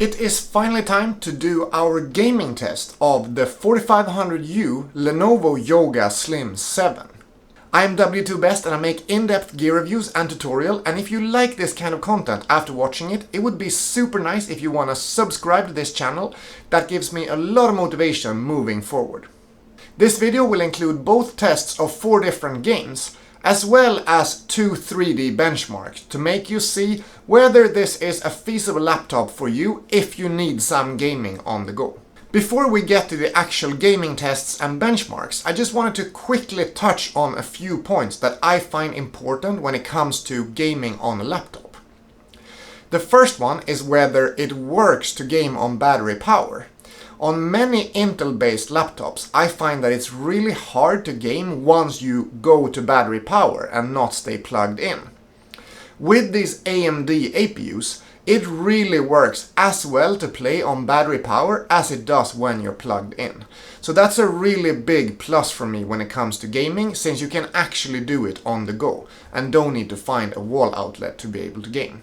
It is finally time to do our gaming test of the 4500U Lenovo Yoga Slim 7. I am W2Best and I make in-depth gear reviews and tutorial, and if you like this kind of content after watching it, it would be super nice if you want to subscribe to this channel. That gives me a lot of motivation moving forward. This video will include both tests of 4 different games, as well as 2 3D benchmarks to make you see whether this is a feasible laptop for you if you need some gaming on the go. Before we get to the actual gaming tests and benchmarks, I just wanted to quickly touch on a few points that I find important when it comes to gaming on a laptop. The first one is whether it works to game on battery power. On many Intel-based laptops, I find that it's really hard to game once you go to battery power and not stay plugged in. With these AMD APUs, it really works as well to play on battery power as it does when you're plugged in. So that's a really big plus for me when it comes to gaming, since you can actually do it on the go and don't need to find a wall outlet to be able to game.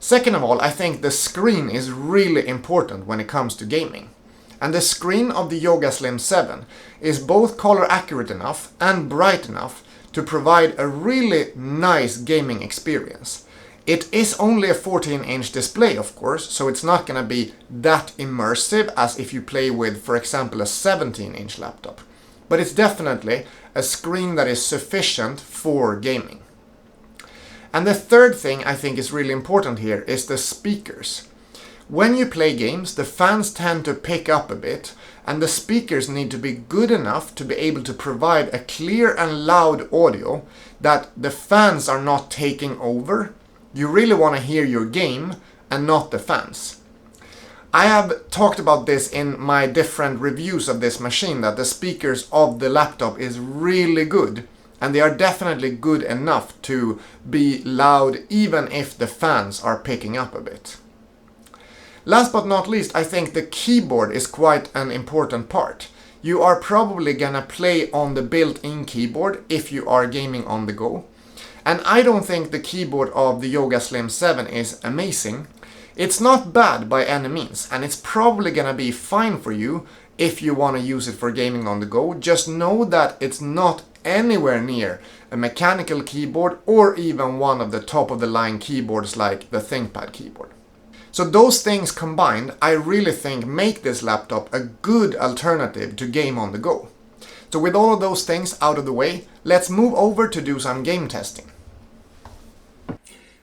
Second of all, I think the screen is really important when it comes to gaming. And the screen of the Yoga Slim 7 is both color accurate enough and bright enough to provide a really nice gaming experience. It is only a 14-inch display, of course, so it's not going to be that immersive as if you play with, for example, a 17-inch laptop. But it's definitely a screen that is sufficient for gaming. And the third thing I think is really important here is the speakers. When you play games, the fans tend to pick up a bit, and the speakers need to be good enough to be able to provide a clear and loud audio that the fans are not taking over. You really want to hear your game and not the fans. I have talked about this in my different reviews of this machine, that the speakers of the laptop is really good. And they are definitely good enough to be loud even if the fans are picking up a bit. Last but not least, I think the keyboard is quite an important part. You are probably gonna play on the built-in keyboard if you are gaming on the go. And I don't think the keyboard of the Yoga Slim 7 is amazing. It's not bad by any means, and it's probably gonna be fine for you if you want to use it for gaming on the go. Just know that it's not anywhere near a mechanical keyboard or even one of the top of the line keyboards like the ThinkPad keyboard. So those things combined, I really think make this laptop a good alternative to game on the go. So with all of those things out of the way, let's move over to do some game testing.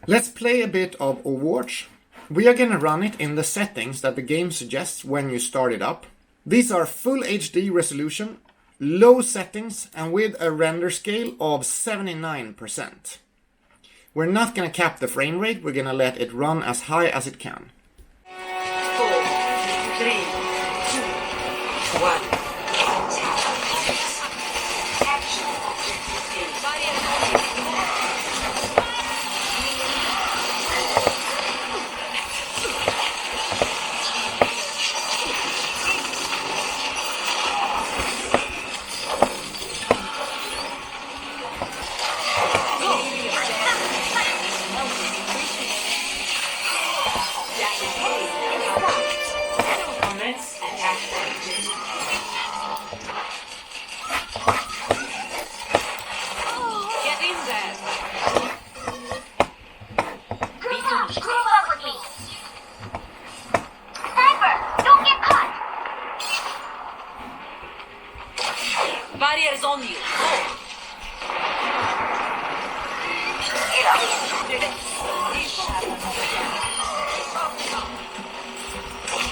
Let's play a bit of Overwatch. We are gonna run it in the settings that the game suggests when you start it up. These are full HD resolution, low settings, and with a render scale of 79%. We're not going to cap the frame rate, we're going to let it run as high as it can. 4, 3, 2, 1. Barriers on you.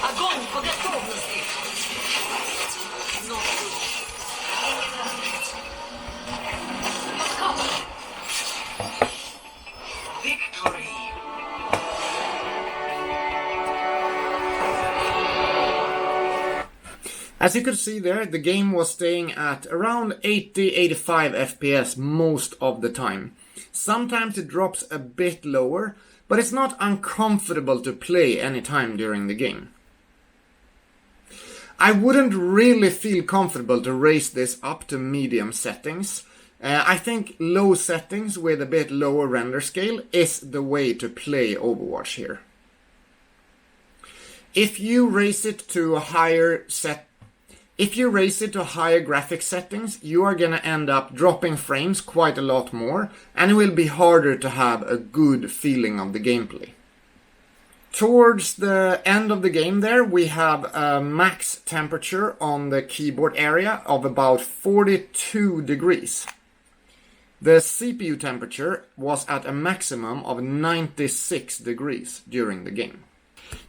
Огонь по готовности. Victory. As you could see there, the game was staying at around 80-85 FPS most of the time. Sometimes it drops a bit lower, but it's not uncomfortable to play anytime during the game. I wouldn't really feel comfortable to raise this up to medium settings. I think low settings with a bit lower render scale is the way to play Overwatch here. If you raise it to higher graphics settings, you are gonna end up dropping frames quite a lot more, and it will be harder to have a good feeling of the gameplay. Towards the end of the game there, we have a max temperature on the keyboard area of about 42 degrees. The CPU temperature was at a maximum of 96 degrees during the game.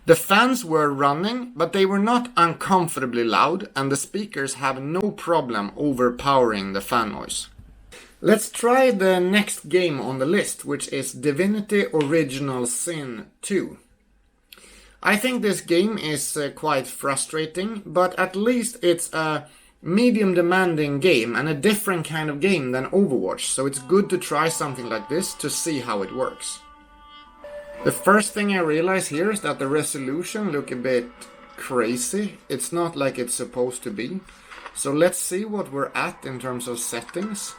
The fans were running, but they were not uncomfortably loud, and the speakers have no problem overpowering the fan noise. Let's try the next game on the list, which is Divinity Original Sin II. I think this game is quite frustrating, but at least it's a medium demanding game and a different kind of game than Overwatch, so it's good to try something like this to see how it works. The first thing I realize here is that the resolution look a bit crazy. It's not like it's supposed to be. So let's see what we're at in terms of settings.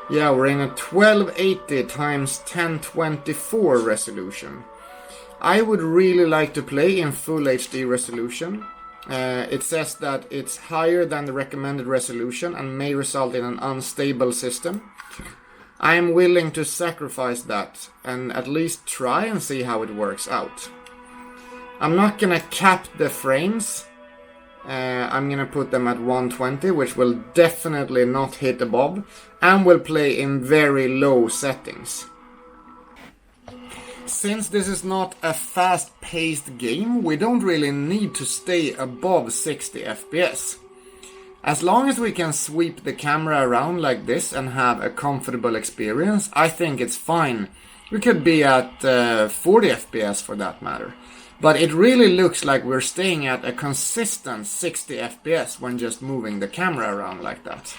Yeah, we're in a 1280 x 1024 resolution. I would really like to play in full HD resolution. It says that it's higher than the recommended resolution and may result in an unstable system. I am willing to sacrifice that and at least try and see how it works out. I'm not gonna cap the frames. I'm gonna put them at 120, which will definitely not hit above, and will play in very low settings. Since this is not a fast-paced game, we don't really need to stay above 60 FPS. As long as we can sweep the camera around like this and have a comfortable experience, I think it's fine. We could be at 40 FPS for that matter. But it really looks like we're staying at a consistent 60 FPS when just moving the camera around like that.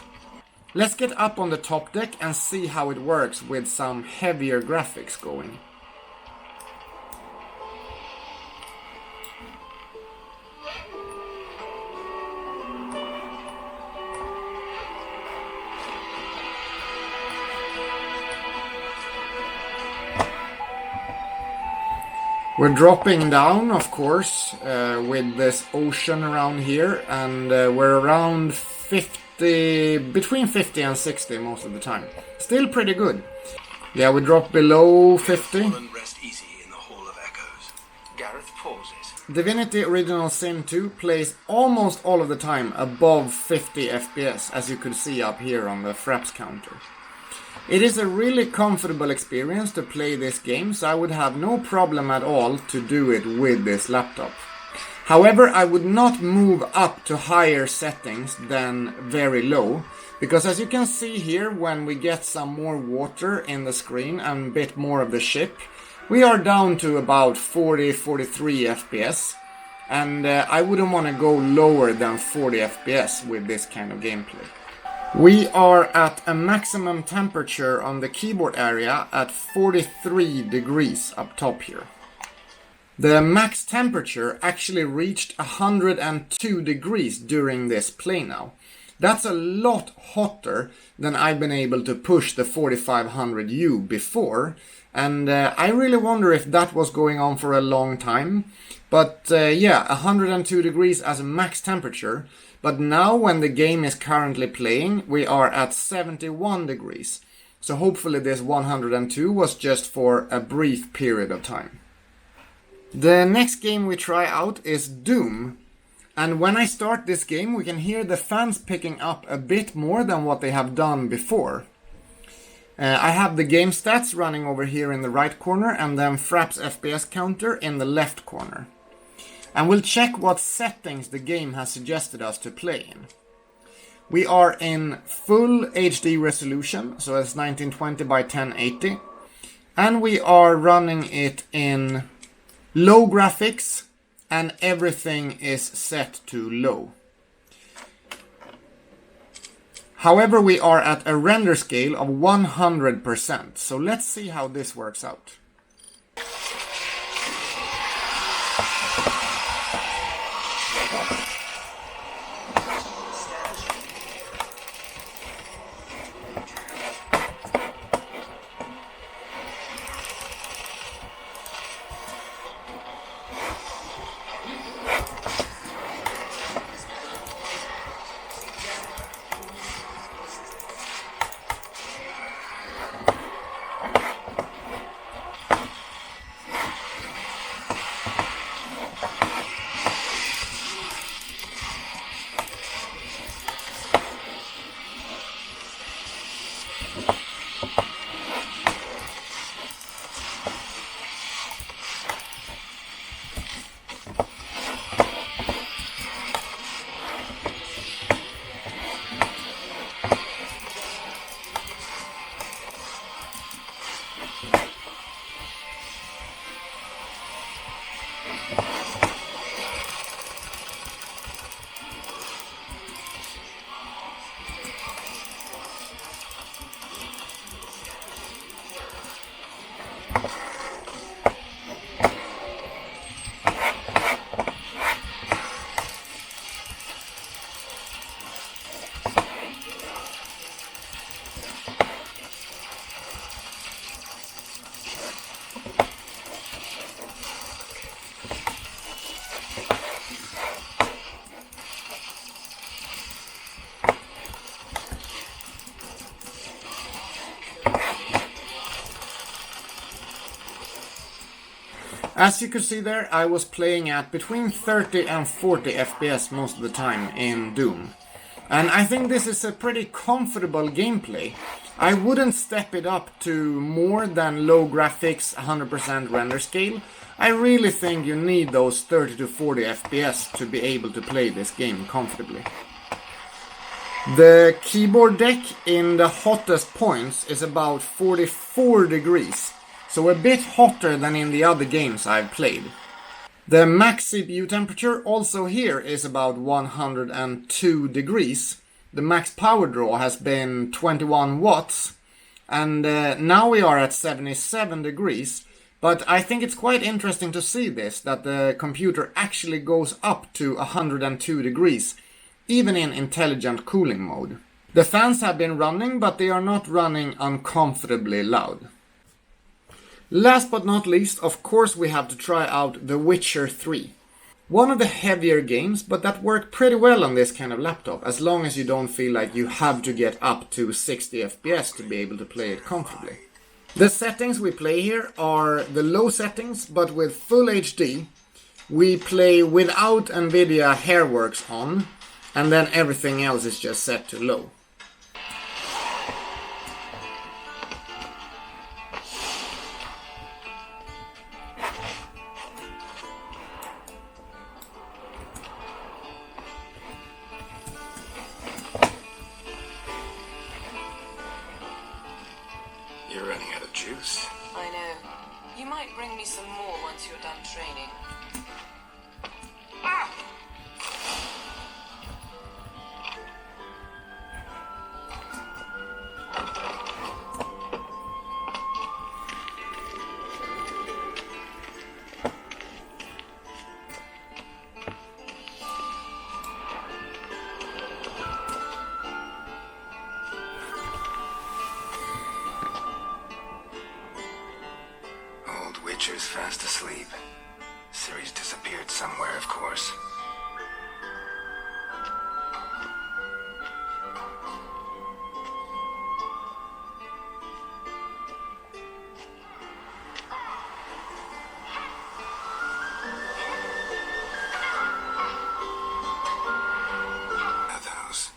Let's get up on the top deck and see how it works with some heavier graphics going. We're dropping down, of course, with this ocean around here, and we're around 50, between 50 and 60 most of the time. Still pretty good. Yeah, we drop below 50. Rest easy in the Hall of Echoes. Gareth pauses. Divinity Original Sin II plays almost all of the time above 50 FPS, as you could see up here on the fraps counter. It is a really comfortable experience to play this game, so I would have no problem at all to do it with this laptop. However, I would not move up to higher settings than very low, because as you can see here, when we get some more water in the screen and a bit more of the ship, we are down to about 40-43 FPS, and I wouldn't want to go lower than 40 FPS with this kind of gameplay. We are at a maximum temperature on the keyboard area at 43 degrees up top here. The max temperature actually reached 102 degrees during this play now. That's a lot hotter than I've been able to push the 4500U before, and I really wonder if that was going on for a long time. But yeah, 102 degrees as a max temperature. But now when the game is currently playing, we are at 71 degrees. So hopefully this 102 was just for a brief period of time. The next game we try out is Doom. And when I start this game, we can hear the fans picking up a bit more than what they have done before. I have the game stats running over here in the right corner and then Fraps FPS counter in the left corner. And we'll check what settings the game has suggested us to play in. We are in full HD resolution, so it's 1920 by 1080. And we are running it in low graphics, and everything is set to low. However, we are at a render scale of 100%, so let's see how this works out. As you could see there, I was playing at between 30 and 40 FPS most of the time in Doom. And I think this is a pretty comfortable gameplay. I wouldn't step it up to more than low graphics 100% render scale. I really think you need those 30 to 40 FPS to be able to play this game comfortably. The keyboard deck in the hottest points is about 44 degrees, so a bit hotter than in the other games I've played. The max CPU temperature also here is about 102 degrees. The max power draw has been 21 watts, and now we are at 77 degrees. But I think it's quite interesting to see this, that the computer actually goes up to 102 degrees, even in intelligent cooling mode. The fans have been running, but they are not running uncomfortably loud. Last but not least, of course, we have to try out The Witcher 3. One of the heavier games, but that worked pretty well on this kind of laptop, as long as you don't feel like you have to get up to 60 FPS to be able to play it comfortably. The settings we play here are the low settings, but with full HD. We play without NVIDIA Hairworks on, and then everything else is just set to low. You're running out of juice. I know. You might bring me some more once you're done training. Witcher's fast asleep. Ciri's disappeared somewhere, of course. Bathhouse.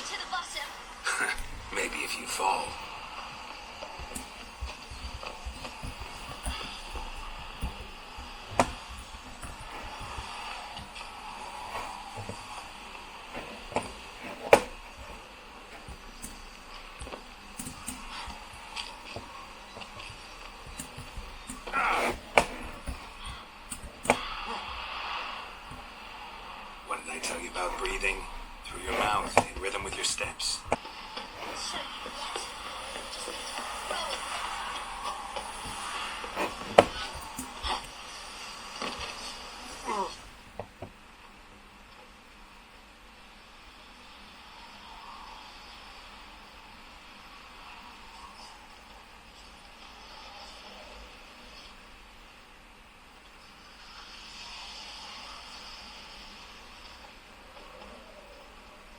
To the bottom. Maybe if you fall. What did I tell you about breathing? Through your mouth, in rhythm with your steps.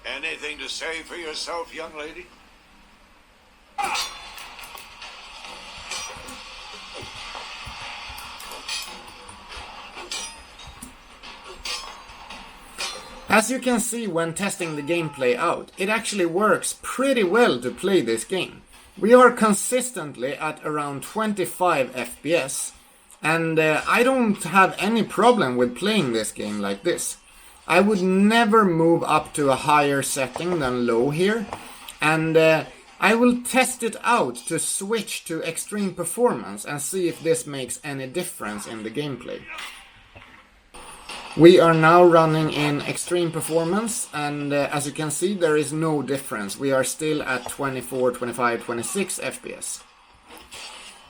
Anything to say for yourself, young lady? As you can see when testing the gameplay out, it actually works pretty well to play this game. We are consistently at around 25 FPS, and I don't have any problem with playing this game like this. I would never move up to a higher setting than low here, and I will test it out to switch to extreme performance and see if this makes any difference in the gameplay. We are now running in extreme performance, and as you can see, there is no difference. We are still at 24, 25, 26 FPS.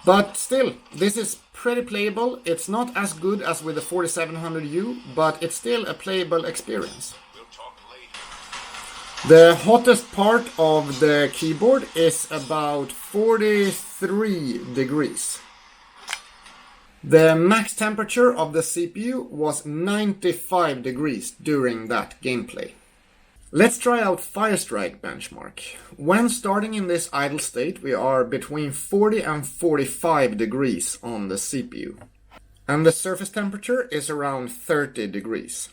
But still, this is pretty playable. It's not as good as with the 4700U, but it's still a playable experience. The hottest part of the keyboard is about 43 degrees. The max temperature of the CPU was 95 degrees during that gameplay. Let's try out Firestrike Benchmark. When starting in this idle state, we are between 40 and 45 degrees on the CPU. And the surface temperature is around 30 degrees.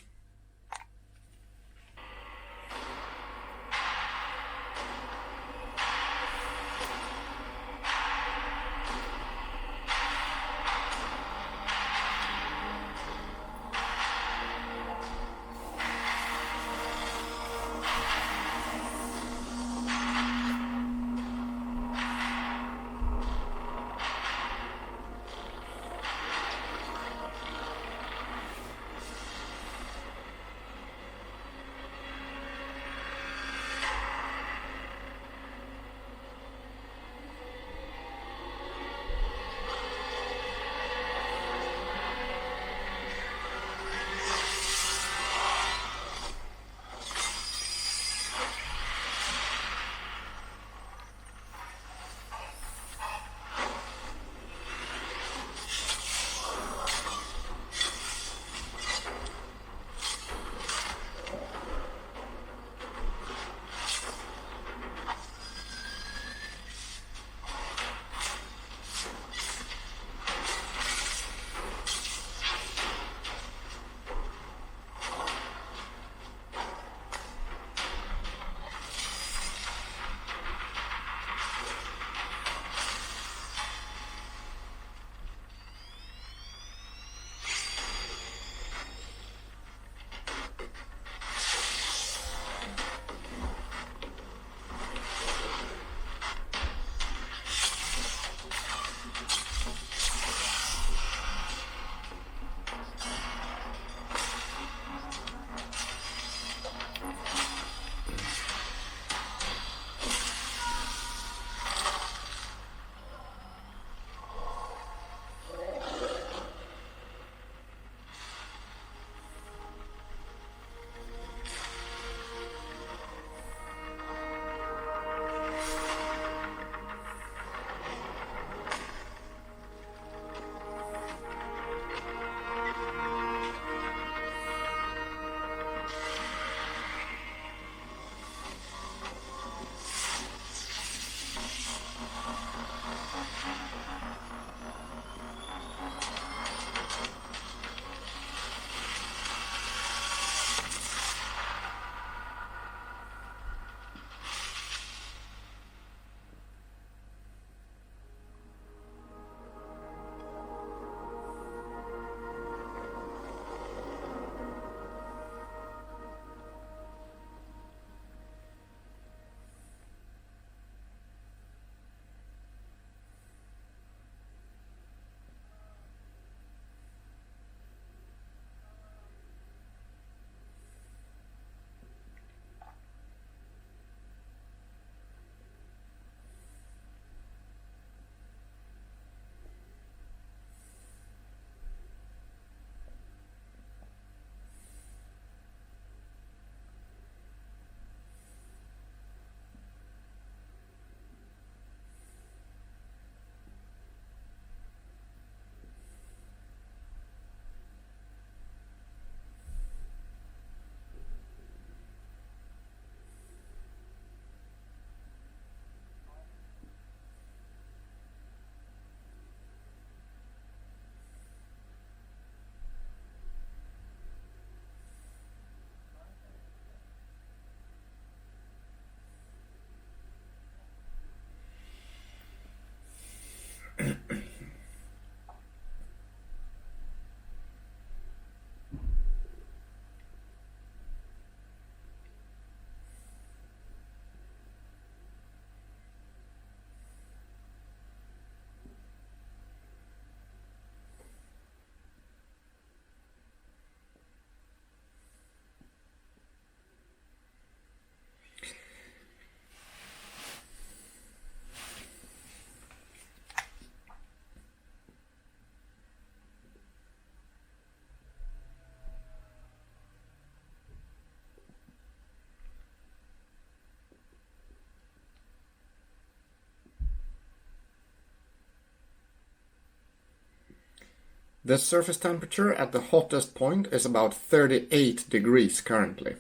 The surface temperature at the hottest point is about 38 degrees currently.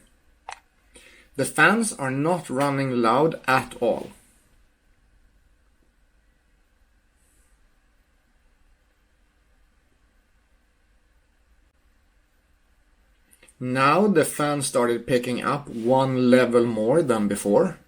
The fans are not running loud at all. Now the fan started picking up one level more than before.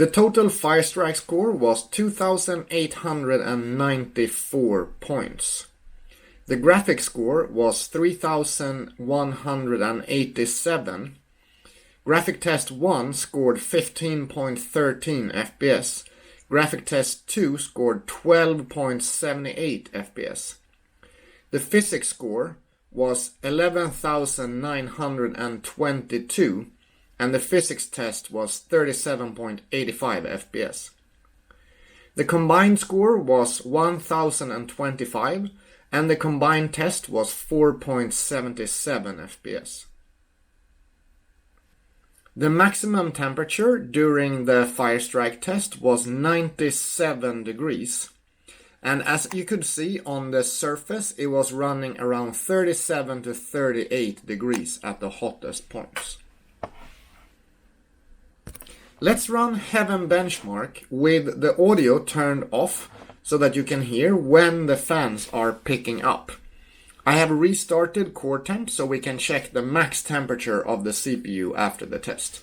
The total Firestrike score was 2,894 points. The graphic score was 3,187. Graphic Test 1 scored 15.13 FPS. Graphic Test 2 scored 12.78 FPS. The physics score was 11,922. And the physics test was 37.85 FPS. The combined score was 1025 and the combined test was 4.77 FPS. The maximum temperature during the Firestrike test was 97 degrees. And as you could see on the surface, it was running around 37 to 38 degrees at the hottest points. Let's run Heaven Benchmark with the audio turned off so that you can hear when the fans are picking up. I have restarted core temp so we can check the max temperature of the CPU after the test.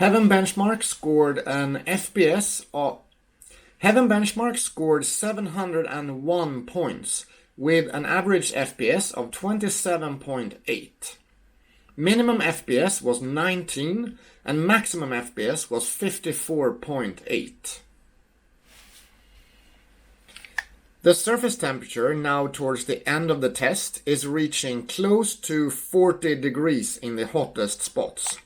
Heaven Benchmark scored an FPS of... Heaven Benchmark scored 701 points with an average FPS of 27.8. Minimum FPS was 19 and maximum FPS was 54.8. The surface temperature now towards the end of the test is reaching close to 40 degrees in the hottest spots.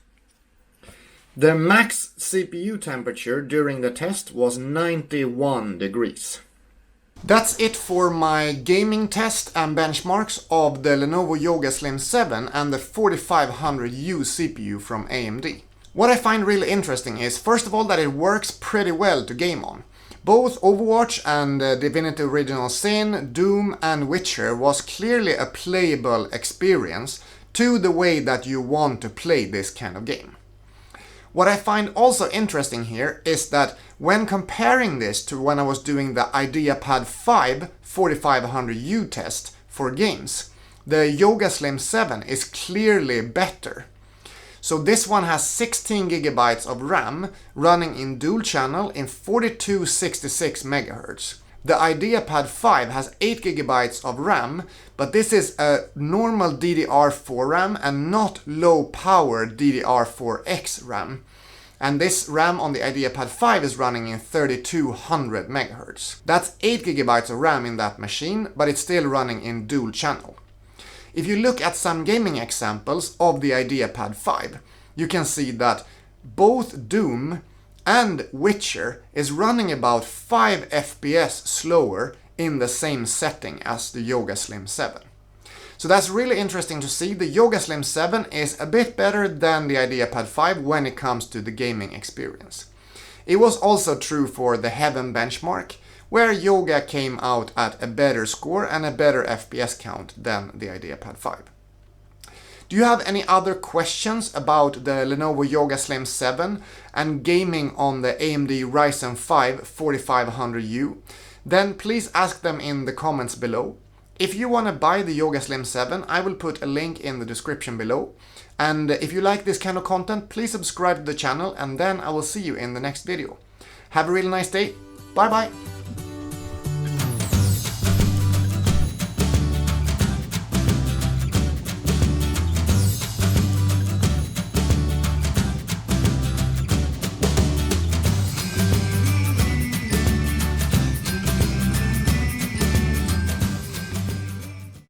The max CPU temperature during the test was 91 degrees. That's it for my gaming test and benchmarks of the Lenovo Yoga Slim 7 and the 4500U CPU from AMD. What I find really interesting is, first of all, that it works pretty well to game on. Both Overwatch and Divinity Original Sin, Doom and Witcher was clearly a playable experience to the way that you want to play this kind of game. What I find also interesting here is that when comparing this to when I was doing the Ideapad 5 4500U test for games, the Yoga Slim 7 is clearly better. So this one has 16 GB of RAM running in dual channel in 4266 MHz. The Ideapad 5 has 8 GB of RAM, but this is a normal DDR4 RAM and not low power DDR4X RAM. And this RAM on the Ideapad 5 is running in 3200 MHz. That's 8 GB of RAM in that machine, but it's still running in dual channel. If you look at some gaming examples of the Ideapad 5, you can see that both Doom and Witcher is running about 5 FPS slower in the same setting as the Yoga Slim 7. So that's really interesting to see. The Yoga Slim 7 is a bit better than the Ideapad 5 when it comes to the gaming experience. It was also true for the Heaven Benchmark, where Yoga came out at a better score and a better FPS count than the Ideapad 5. Do you have any other questions about the Lenovo Yoga Slim 7 and gaming on the AMD Ryzen 5 4500U? Then please ask them in the comments below. If you want to buy the Yoga Slim 7, I will put a link in the description below. And if you like this kind of content, please subscribe to the channel and then I will see you in the next video. Have a really nice day. Bye bye!